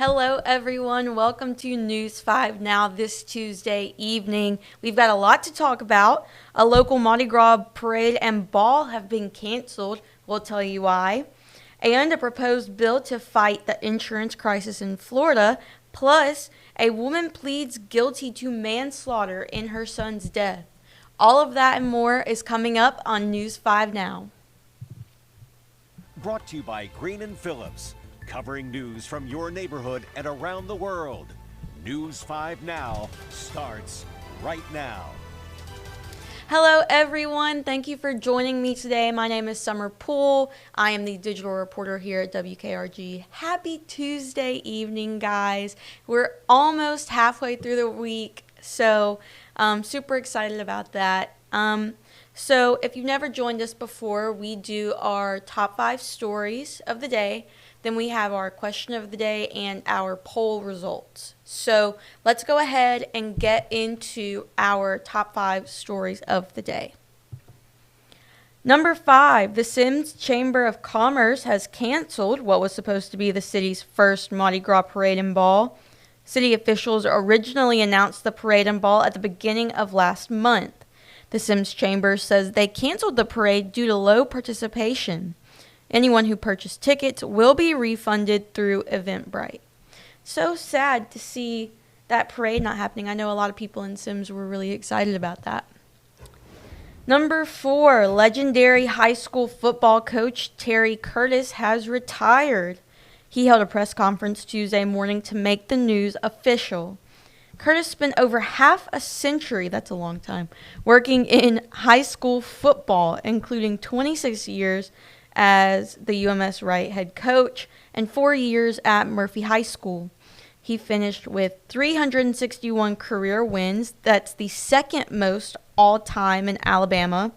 Hello, everyone. Welcome to News 5 Now this Tuesday evening. We've got a lot to talk about. A local Mardi Gras parade and ball have been canceled. We'll tell you why. And a proposed bill to fight the insurance crisis in Florida. Plus, a woman pleads guilty to manslaughter in her son's death. All of that and more is coming up on News 5 Now. Brought to you by Green & Phillips, covering news from your neighborhood and around the world. News 5 Now starts right now. Hello, everyone. Thank you for joining me today. My name is Summer Poole. I am the digital reporter here at WKRG. Happy Tuesday evening, guys. We're almost halfway through the week, so I'm super excited about that. So if you've never joined us before, we do our top 5 stories of the day. Then we have our question of the day and our poll results. So let's go ahead and get into our top 5 stories of the day. Number 5, the Sims Chamber of Commerce has canceled what was supposed to be the city's first Mardi Gras parade and ball. City officials originally announced the parade and ball at the beginning of last month. The Sims Chamber says they canceled the parade due to low participation. Anyone who purchased tickets will be refunded through Eventbrite. So sad to see that parade not happening. I know a lot of people in Sims were really excited about that. Number 4, legendary high school football coach Terry Curtis has retired. He held a press conference Tuesday morning to make the news official. Curtis spent over half a century, that's a long time, working in high school football, including 26 years as the UMS Wright head coach and 4 years at Murphy High School. He finished with 361 career wins. That's the second most all-time in Alabama.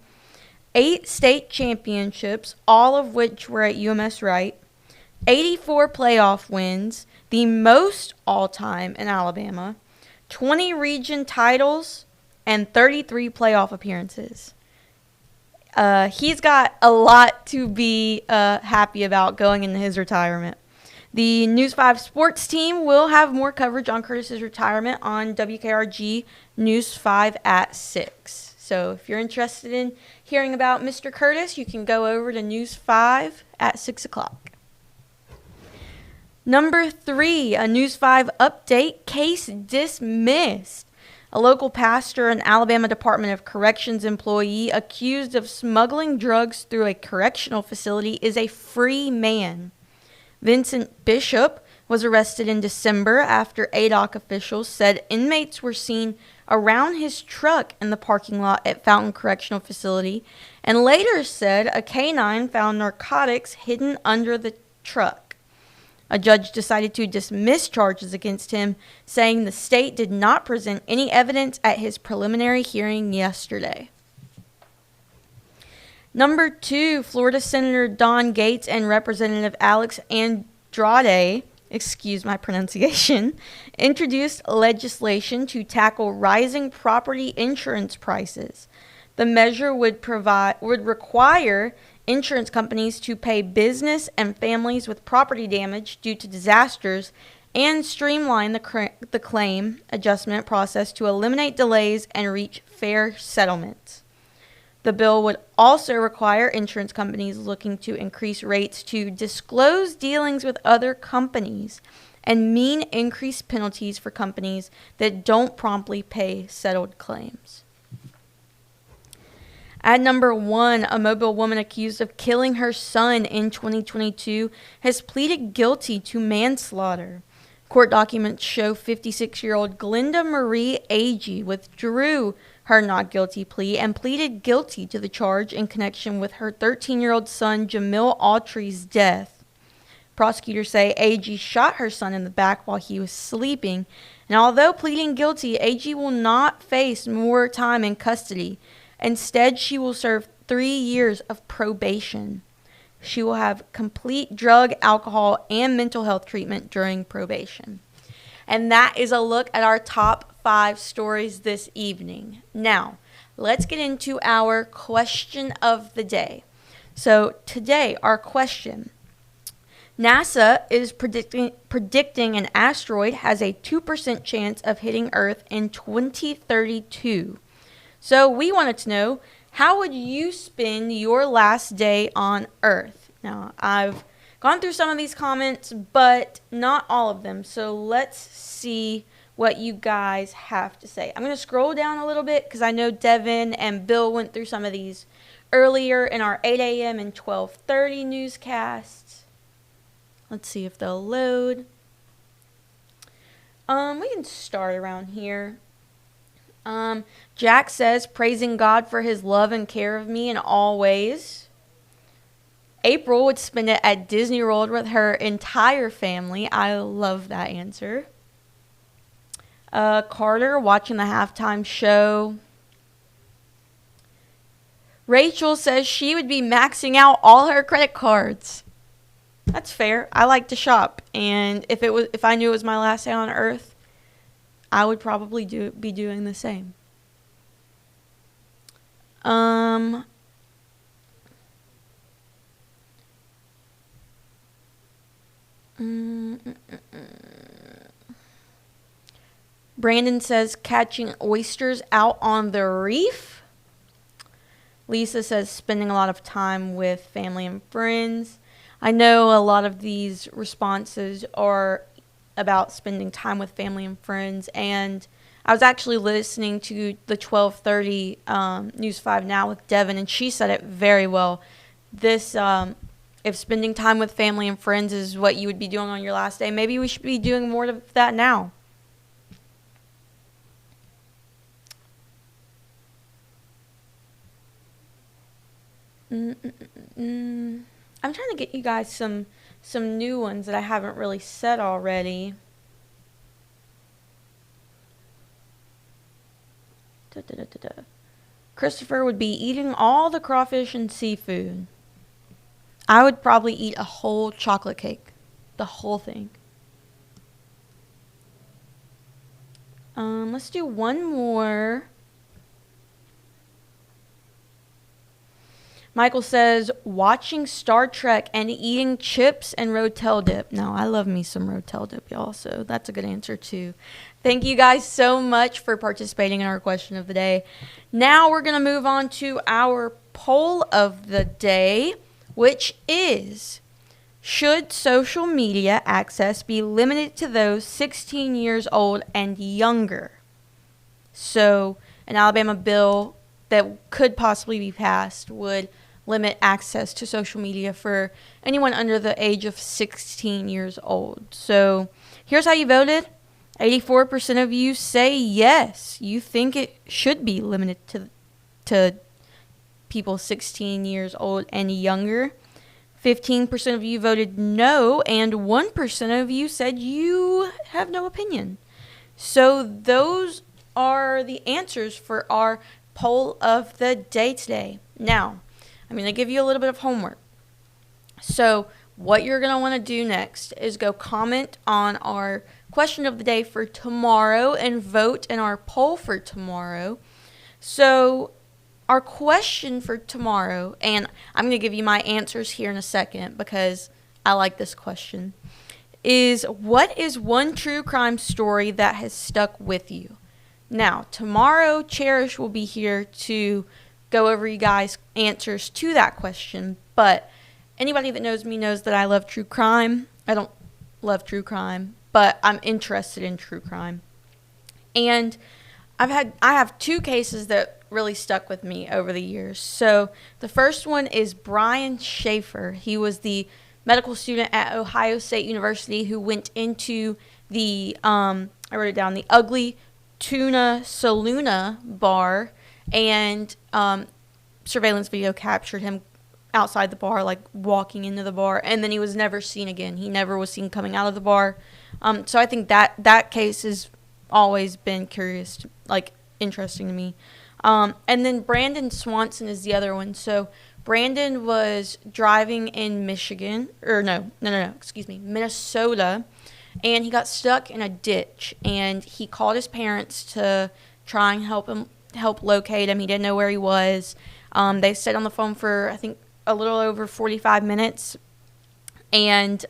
8 state championships, all of which were at UMS Wright. 84 playoff wins, the most all-time in Alabama. 20 region titles, and 33 playoff appearances. He's got a lot to be happy about going into his retirement. The News 5 sports team will have more coverage on Curtis's retirement on WKRG News 5 at 6. So if you're interested in hearing about Mr. Curtis, you can go over to News 5 at 6 o'clock. Number 3, a News 5 update, case dismissed. A local pastor and Alabama Department of Corrections employee accused of smuggling drugs through a correctional facility is a free man. Vincent Bishop was arrested in December after ADOC officials said inmates were seen around his truck in the parking lot at Fountain Correctional Facility, and later said a canine found narcotics hidden under the truck. A judge decided to dismiss charges against him, saying the state did not present any evidence at his preliminary hearing yesterday. Number 2, Florida Senator Don Gates and Representative Alex Andrade, excuse my pronunciation, introduced legislation to tackle rising property insurance prices. The measure would require insurance companies to pay business and families with property damage due to disasters and streamline the claim adjustment process to eliminate delays and reach fair settlements. The bill would also require insurance companies looking to increase rates to disclose dealings with other companies and mean increased penalties for companies that don't promptly pay settled claims. At number 1, a Mobile woman accused of killing her son in 2022 has pleaded guilty to manslaughter. Court documents show 56-year-old Glenda Marie Agee withdrew her not guilty plea and pleaded guilty to the charge in connection with her 13-year-old son Jamil Autry's death. Prosecutors say Agee shot her son in the back while he was sleeping, and although pleading guilty, Agee will not face more time in custody. Instead, she will serve 3 years of probation. She will have complete drug, alcohol, and mental health treatment during probation. And that is a look at our top 5 stories this evening. Now, let's get into our question of the day. So today, our question: NASA is predicting an asteroid has a 2% chance of hitting Earth in 2032. So we wanted to know, how would you spend your last day on Earth? Now, I've gone through some of these comments, but not all of them. So let's see what you guys have to say. I'm going to scroll down a little bit because I know Devin and Bill went through some of these earlier in our 8 a.m. and 12:30 newscasts. Let's see if they'll load. We can start around here. Jack says, praising God for his love and care of me in all ways. April would spend it at Disney World with her entire family. I love that answer. Carter, watching the halftime show. Rachel says she would be maxing out all her credit cards. That's fair. I like to shop, and if I knew it was my last day on Earth, I would probably be doing the same. Brandon says catching oysters out on the reef. Lisa says spending a lot of time with family and friends. I know a lot of these responses are about spending time with family and friends, and I was actually listening to the 12:30 News 5 Now with Devin, and she said it very well. This, if spending time with family and friends is what you would be doing on your last day, maybe we should be doing more of that now. I'm trying to get you guys some new ones that I haven't really said already. Christopher would be eating all the crawfish and seafood. I would probably eat a whole chocolate cake. The whole thing. Let's do one more. Michael says, watching Star Trek and eating chips and Rotel dip. Now, I love me some Rotel dip, y'all, so that's a good answer, too. Thank you guys so much for participating in our question of the day. Now we're going to move on to our poll of the day, which is, should social media access be limited to those 16 years old and younger? So, an Alabama bill that could possibly be passed would limit access to social media for anyone under the age of 16 years old. So here's how you voted. 84% of you say yes, you think it should be limited to people 16 years old and younger. 15% of you voted no, and 1% of you said you have no opinion. So those are the answers for our poll of the day today. Now, I'm going to give you a little bit of homework. So what you're going to want to do next is go comment on our question of the day for tomorrow and vote in our poll for tomorrow. So our question for tomorrow, and I'm going to give you my answers here in a second because I like this question, is what is one true crime story that has stuck with you? Now, tomorrow, Cherish will be here to go over you guys' answers to that question, but anybody that knows me knows that I love true crime. I don't love true crime, but I'm interested in true crime. And I have two cases that really stuck with me over the years. So the first one is Brian Schaefer. He was the medical student at Ohio State University who went into the, I wrote it down, the Ugly Tuna Saloona bar, and surveillance video captured him outside the bar, like walking into the bar, and then he was never seen again. He never was seen coming out of the bar. So I think that case has always been interesting to me. And then Brandon Swanson is the other one. So Brandon was driving in Minnesota, and he got stuck in a ditch, and he called his parents to try and help locate him. He didn't know where he was. They stayed on the phone for, I think, a little over 45 minutes. And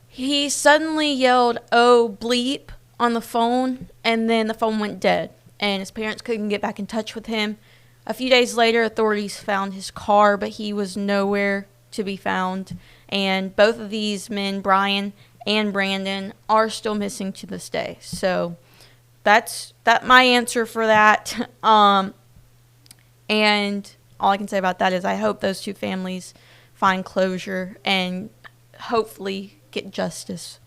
he suddenly yelled, "Oh, bleep," on the phone, and then the phone went dead, and his parents couldn't get back in touch with him. A few days later, authorities found his car, but he was nowhere to be found. And both of these men, Brian and Brandon, are still missing to this day. So that's my answer for that. And all I can say about that is I hope those two families find closure and hopefully get justice.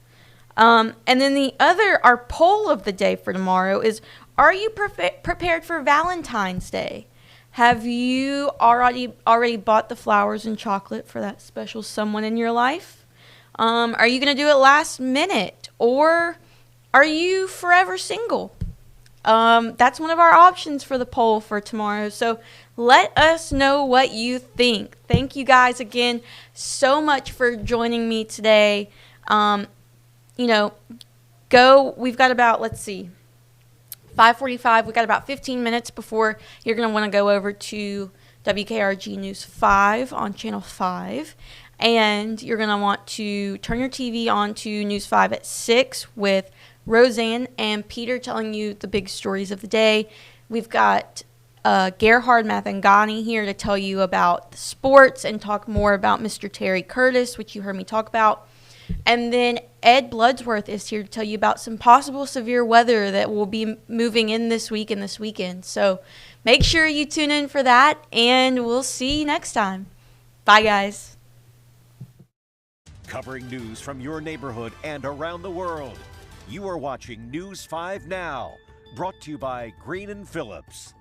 And then our poll of the day for tomorrow is, are you prepared for Valentine's Day? Have you already bought the flowers and chocolate for that special someone in your life? Are you going to do it last minute? Or are you forever single? That's one of our options for the poll for tomorrow. So let us know what you think. Thank you guys again so much for joining me today. We've got about, 5:45. We've got about 15 minutes before you're going to want to go over to WKRG News 5 on Channel 5. And you're going to want to turn your TV on to News 5 at 6 with Roseanne and Peter telling you the big stories of the day. We've got Gerhard Mathangani here to tell you about the sports and talk more about Mr. Terry Curtis, which you heard me talk about. And then Ed Bloodsworth is here to tell you about some possible severe weather that will be moving in this week and this weekend. So make sure you tune in for that, and we'll see you next time. Bye, guys. Covering news from your neighborhood and around the world. You are watching News 5 Now, brought to you by Green & Phillips.